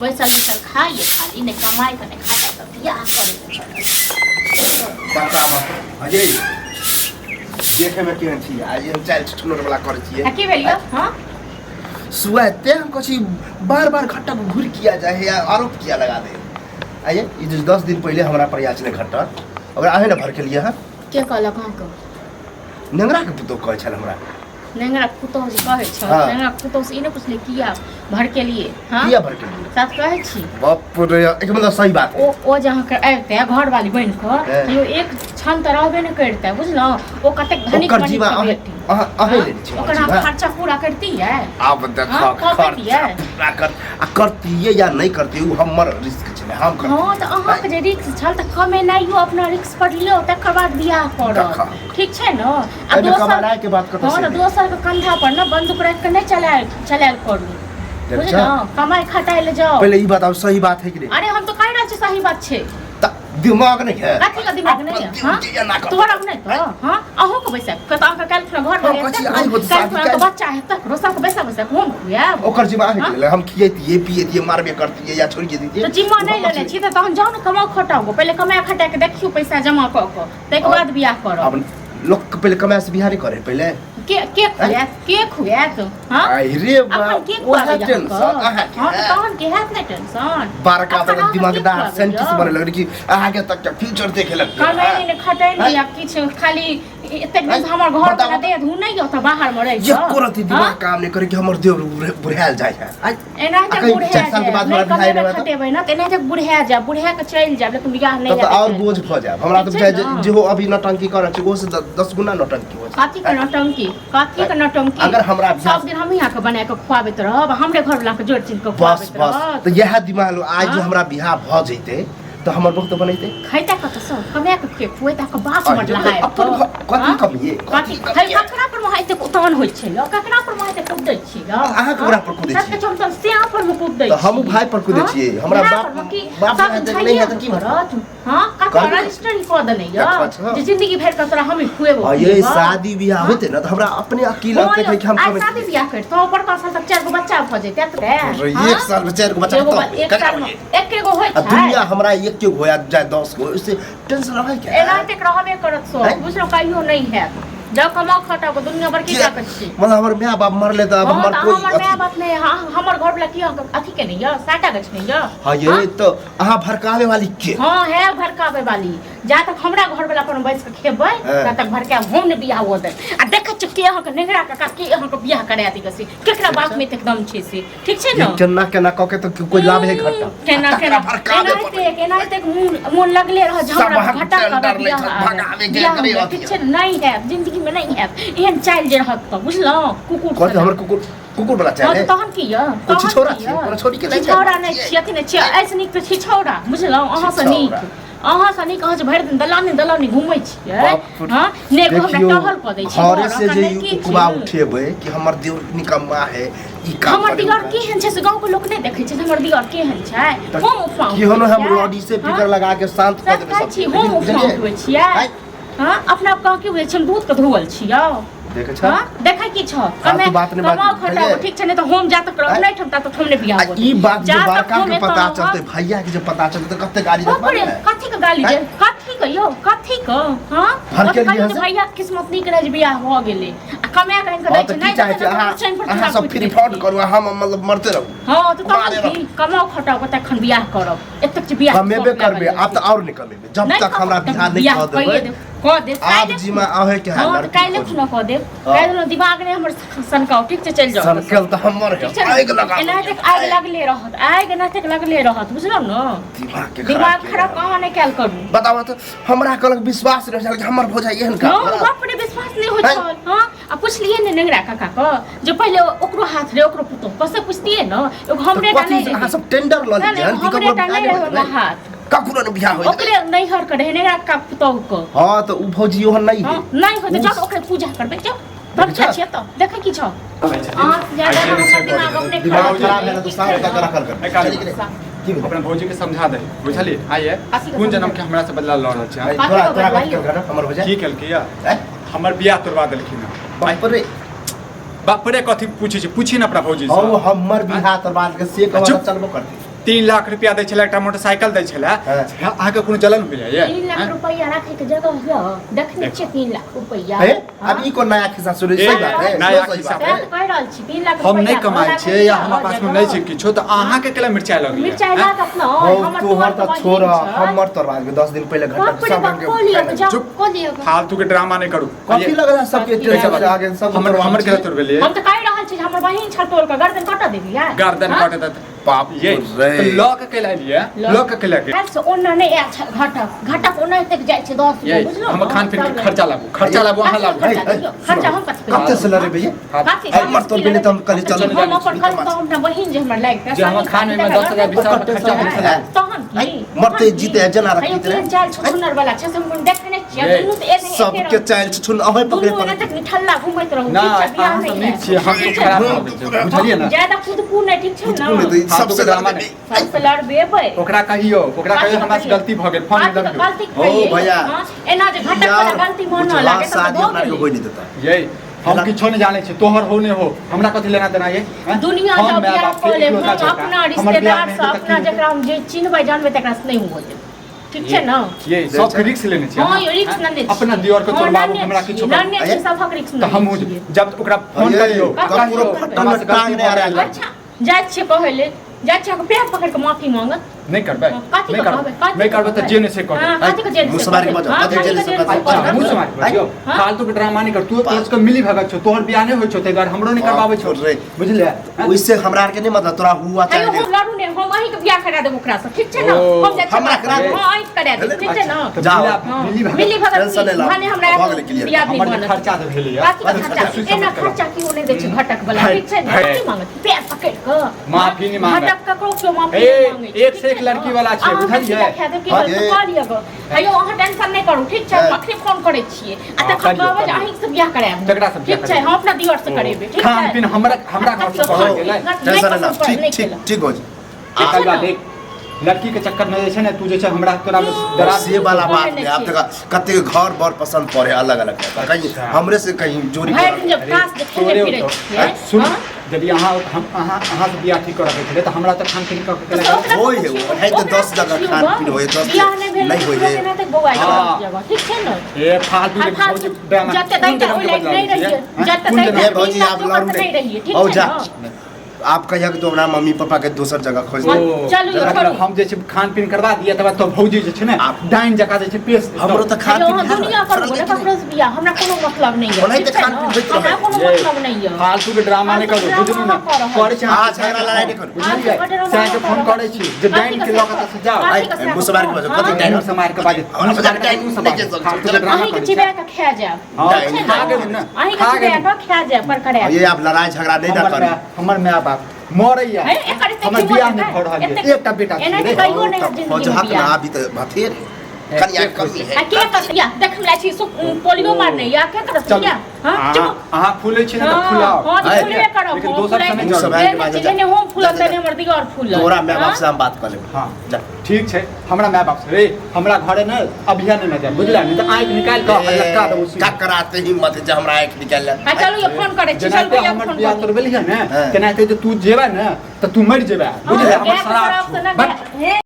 बैसल बैसल खाइए खाली नहीं कमाई तो नहीं खाता तो बियाह करे बताब अजय देखे में केहन छी आज हम चाइल्ड स्टूडेंट वाला करे छिए की भेलियो हां सुआते हम कछि बार-बार घट्टा को घुर किया जाए या आरोप किया लगा दे आइए ये 10 दिन पहले हमरा प्रयास ने घट्टा अगर आहे ना भर के लिए हां के कहला कहां को नंगरा के पुतो कहै छल हमरा नंगरा पुतो जे कहै छ नंगरा पुतो से इने पूछले किया भर के लिए हां किया भर के लिए साथ कहै छी बाप रे एक मतलब सही बात ओ जहां के आते घर वाली बन को यो एक क्षण त रहबे न करते बुझलो ओ कते धनिक बनी अहे ले छी ओकरा खर्चा पूरा करती है अब देखो खर्चा कर करती है या नहीं करती वो हमर रिस्क छै हम कर हां त अहाँ के जे रिस्क छल त कमे नहीं हो अपना रिस्क पर लियो तकर बाद बियाह करो ठीक छै न आ दोसर के बात करते हां दोसर के कंधा पर न बंदूक रख के नहीं चलाल करू बुझलो कमाई खटाई ले जाओ पहले ई बताओ सही बात है कि नहीं अरे हम तो कह रहे छी सही बात छै दिमाग नहीं है कथि का दिमाग नहीं है हां तोरा नहीं तो हां अहो को बैसा कत अहाँ काल खुना घर में काल बच्चा है तक रोसा को बैसा घूम खुया ओकर जिमा है हम खियेतिए पियेतिए मारबे करतिए या छोड़ दीजिए तो जिम्मा नहीं लेने छी त तहन जाओ न कमाओ खटाओ पहले कमाया खटा के देखियो पैसा जमा क के तै के बाद बियाह करो अब लोग पहले कमाया से बिहार करे पहले के खुया तो हां अरे बाप ओ टेंशन हां तहन के है नहीं टेंशन बारका दिमागदार साइंटिस्ट बने लग कि आगे तक के फ्यूचर देखे लग कमाई ने खटाई ने या किछ खाली एते दिन हमर घर का दे धु नहीं हो त बाहर में रह ये कोरती दिमाग काम नहीं करे कि हमर देव बुढ़ाल जाय है एना ते बुढ़ा साल के बाद हमरा बिहार में खटेबै न तेना ते बुढ़ा जा बुढ़ा के चल जाब लेकिन बियाह नहीं तो और बोझ भ जाब हमरा तो जो अभी नौटंकी करे छै ओ से 10 गुना नौटंकी हो कथि के नौटंकी अगर हमरा सब दिन हम यहाँ के बना के खुआबैत रहब हमरे घर वाला के जोड़ चिन के बस बस तो यह दिमाग आज जो हमरा बियाह भ जइते तो हमर बहुत बनैते खैता कत सब कमे के खुएता के बाप मत लहाय कथि कमिए कथि ककरा पर मोहाइते उतान होय छै ल ककरा पर मोहाइते कूदै छी ल अहाँ ककरा पर कूदै छी सबके चमचम से अहाँ पर कूदै छी तो हम भाई पर कूदै छी हमरा बाप नहीं है त की भरत हां ककरा रजिस्टर क देने य जे जिंदगी भर का तोरा हम खुएबो ये शादी बियाह होते न त हमरा अपने अकेला के कि हम शादी बियाह कर तो ऊपर का साल तक 4 गो बच्चा भ जेते त एक साल में 4 गो बच्चा तो एक साल में एक गो होय छै दुनिया हमरा एक के होया जाए 10 गो इससे टेंशन रहे क्या एना तक रहबे करत सो बुझलो कहियो नहीं है जब कमाओ खटाओ को दुनिया भर की का कर छी मतलब हमर माय बाप मरले त अब हमर कोई हमर माय बाप नहीं हमर घर वाला की अथी के नहीं है साटा गछ नहीं है हां ये तो अहाँ भड़कावे वाली के हां है भड़कावे वाली जा तक हमरा घर वाला अपन बैस के खेबै ता तक भड़का हम ने बियाह हो दे आ देख छ के अहाँ के नेगरा का के अहाँ के बियाह करे आती कसी केकरा बाप में एकदम छै से ठीक छै न केना क के तो कोई लाभ है घटा केना ते मन लगले रह हमरा घटा का बियाह भगावे के करे ठीक छै नहीं है जिंदगी में नहीं है एहन चाइल जे रहत त बुझलो कुकुर कह हमर कुकुर वाला चाइल है तहन की य तहन छोरा छी कोनो छोरी के नहीं छोरा नहीं छी अथी नहीं छी ऐसे निक त छी छोरा बुझलो अहाँ से निक अहाँ से निक अहाँ जे भरि दिन दलानी घुमै छियै हां नेगो हमरा टहल क दै छी घरे से जे कुबा उठेबै कि हमर देव निकम्मा है ई काम हमर दिगर केहन छै से गांव के लोक नहीं देखै छै हमर दिगर केहन छै हम उफाउ कि हम रॉडी से फिकर लगा के शांत क देबै सब छी हम उफाउ होइ छियै हां अपना कह के होय छै दूध के धोवल छियै देखे छ देखै की छ कमाओ खटाओ ठीक छै नहीं तो हम जा तक नहीं ठमता तो हमने बियाह हो ई बात जे बड़का के पता चलते भैया के जे पता चलते तो कते गाली देत बारे कथि के गाली दे कथि के यो कथि के हां भैया किस्मत निक रह जे बियाह हो गेले आ कमाया कहीं के दै छै नहीं अहाँ सब फ्री फंड करू हम मतलब मरते रहू हां तो तहन कमाओ खटाओ के तखन बियाह करब एतक जे बियाह कमेबे करबे आप तो और निकलबे जब तक हमरा बियाह नहीं कर देबै आप जीमा आवे के है हां काइले खुना क दे काइले दिमाग ने हमर सनकाउ ठीक से चल जाओ सनकल त हमर है आग लगा एना तक आग लगले रहत आग ना तक लगले रहत बुझलो न दिमाग खराब कहां नहीं कैल करू बतावा तो हमरा कलक विश्वास रह कि हमर भोजा एहन का हां अपने विश्वास नहीं होय छल हां आ पुछलिए ने नेगरा काका को जो पहले ओकरो हाथ रे ओकरो पुतो कसे पुछतिए न एगो हमरे का नहीं अहाँ सब टेंडर ल लीजिए कि ककरो नहीं हाथ कखनो न बियाह होय ओकरे नहीं हर करे नेगरा का पुतो को हां तो उ भौजी ओहन नहीं है नहीं होय त जाओ ओकरे पूजा करबे जाओ तब छ त देख की छ हां ज्यादा दिमाग अपने खराब है तो सारा का कर की अपना भौजी के समझा दे बुझली आइए कोन जन्म के हमरा से बदला ल रहल छै थोड़ा हमर भौजा की कल किया हमर बियाह तोड़वा देलखिन बाप रे कथि पूछे छै पूछी न अपना भौजी से हमर बियाह तोड़वा के से कह चलबो करती 3 लाख रुपया दै छले, एकटा मोटरसाइकिल दै छले, अहाँके कोनो जलन भेलै ये? 3 लाख रुपया रखे के जगह है, देखने छियै 3 लाख रुपया। अब ई को नया खिस्सा सुनै सही बात है, नया सही खिस्सा बात है। कह रहल छी 3 लाख हम नहीं रुपया कमाई छियै या हमरा पास में नहीं छै किछो, तो अहाँके केला मिर्चाई लगलै? मिर्चाई लागत न हो तोहर त छोरा हमर तोरबाद के 10 दिन पहले घटना सब रंग के चुप को लियो फालतू के ड्रामा नहीं करू। कथी लगला सबके टेंशन से आगे सब हमर के तोर भेलै, हम त कह रहल छी हमर बहिन छटोल के गर्दन काट देबी यार, गर्दन काट दे पाप ये रे। लॉ के केला लिए, लॉ के केला के ऐसे ओना नहीं आ घटक ओना तक जाय छै 10 ये बुझलो। हम खान पीन के खर्चा लागू, खर्चा लागू अहाँ लागू। खर्चा हम कथी कते से लरे भैया हमर तोर बेले तुम कल चल हम अपन खर्च तो हमरा बहिन जे हमर लाग जे हम खान में 10,000 20,000 खर्चा भेल छला, तहन की मरते जीते जना रखी तेरे तेरे चाल छुनर वाला छै हम देखने छियै दुनू त एने सबके चाइल छुन अहे पकड़े दुनू एने पकड़े तक निठल्ला घुमैत रहू ना ठीक छै अहाँ सब नीक छियै, हम तो खराब बुझलियै ना? ज्यादा खुद को नहीं ठीक छै नहीं ना, तो सबसे ड्रामा नहीं सबसे लड़बेबै ओकरा कहियो हमरा से गलती भ गेल, फोन दब गलती ओ भैया। एना जे घटक वाला गलती मन न लागे त शादी दो अपना के कोई नहीं देता ये हम किछो नहीं जाने छी, तोहर हो ने हो, हमरा कथि लेना देना ये? दुनिया जब बियाह कोले हम अपना रिश्तेदार से अपना जकरा हम जे चिन्हबै जानबै तकरा से नहीं होते, ठीक छै ना? ये सब के रिस्क लेने छी, हां ये रिस्क न ले अपना दियोर के तोड़बाबू हमरा किछो लड़ने छी सबक रिस्क तो न हम जब ओकरा फोन करियो पूरा फटल टांग नहीं आ रहा। अच्छा जाय छी पहले जाय छी पैर पकड़ के माफी मांगत नहीं करबै, कथी नहीं कहबै? करबै, नहीं करबै तो जेने से कर। कथी के जेल से मुसवार के बजा, कथी जेल से अच्छा मुंह समाज बजियो, फालतू के ड्रामा नहीं कर, तू तो इसको मिली भगत छो, तोहर बियाह नहीं होय छो ते घर हमरो नहीं करबाबै छो, बुझले? ओइसे हमरा के नहीं मतलब तोरा हुआ हेलो चाहिए हम लड़ू ने हम अही के बियाह करा देब ओकरा से, ठीक छै ना? हम जाय छी हमरा करा देब? हां अही करा देब, ठीक छै ना? जाओ मिली भगत टेंशन ले ला, भने हमरा भऽ गेलै क्लियर। बियाह नहीं हमर बनत खर्चा तो भेलै या, बाकी का खर्चा एना खर्चा की होने दे छै घटक वाला, ठीक छै ना? की मांगत पैर पकड़ के माफी नहीं मांगत। घटक ककरो क्यों माफी ए मांगे? एक से एक लड़की वाला छै, बुझलियै? हेलो अहाँ टेंशन नहीं करू, ठीक छै? अखनी फोन करै छियै आ तखन कहबै जे अहीं से बियाह करायब, तकरा से बियाह ठीक छै? हम अपना दियर से करेबै, ठीक खान छै? पीन हमरा घर से पहुंच गेलै, टेंशन ना ठीक ठीक ठीक हो जी। एकल बात देख लड़की के चक्कर में जे छै ने तू जे छै हमरा तोरा दरा से वाला बात नहीं आप तक कते घर बर पसंद पड़े अलग अलग कहीं हमरे से कहीं जोड़ी भाई जब कास देखने फिरे छियै सुन यदि अहाँ से बियाह ठीक करबै छलै तऽ हमरा तऽ खान पीन के होय है तो 10 जगह खान पीन होय 10 नहीं होय है ठीक छै ना? ए फालतू के भौजी ड्रामा जते दैते ओइ लायक नहीं रहिए, जते दैते ये भौजी आप लड़ नहीं रहिए, ठीक औ छै जा ना? आप कहिया कि तो हमरा मम्मी पापा के दोसर जगह खोज दे चलू मतलब हम जे छै खान पीन करवा दिए तब तो भौजी जे छै ने डाइन जका जे छै पेश हमरो त खान पीन दुनिया पर ककरो से बियाह हमरा कोनो मतलब नहीं है, ओनाहि त खान पीन होइत हमरा रहै। कोनो मतलब नहीं है। फालतू के ड्रामा नहीं करू, बुझलू ना? करे छै आ झगड़ा लड़ाई नहीं करू बुझलियै? चाहे के फोन करे छी जे डाइन के लगा से जाओ आई मुसबार के बजा कते डाइन से मार के बाजे हमरा बजा डाइन से लेके चल फालतू के ड्रामा अहीं के करे चिबा के खा जाब, हां खा गेल ना अहीं के चिबा के खा जाब पर करे ये आप लड़ाई झगड़ा नहीं ना करू हमर माय बाप मरैया है एकर एते हमर की बियाह होता नहीं भऽ रहल है? है एकटा बेटा एना छै के रे कहियो नहीं है फौज जिंदगी हक में ना बियाह। अभी तो भथेर कन्या कमी है आ के कसिया देख हमरा छी पोलियो मारने या के करत चल या हां अहाँ फूलै छी ना तऽ फुलाओ हां तो फुलबे करो लेकिन दोसर समय मुँह सब आके बाजे जा। जेने हम फूलत तेने हमर दिगर फूल तोरा माय बाप से हम बात कर लेब हाँ जा ठीक छै हमरा माय बाप से रे हमरा घरे न अभिया नहीं न जाए बुझला नहीं तो आंख निकाल के लटका दो का कराते हिम्मत जे हमरा आंख निकाल ले आ चलू ये फोन करे छी चल जनाते भैया हमर फोन बियाह कर तोर भेलिए ने तेनाते जे तू जेबा ने त तू मर जेबा बुझले हमर शराब हे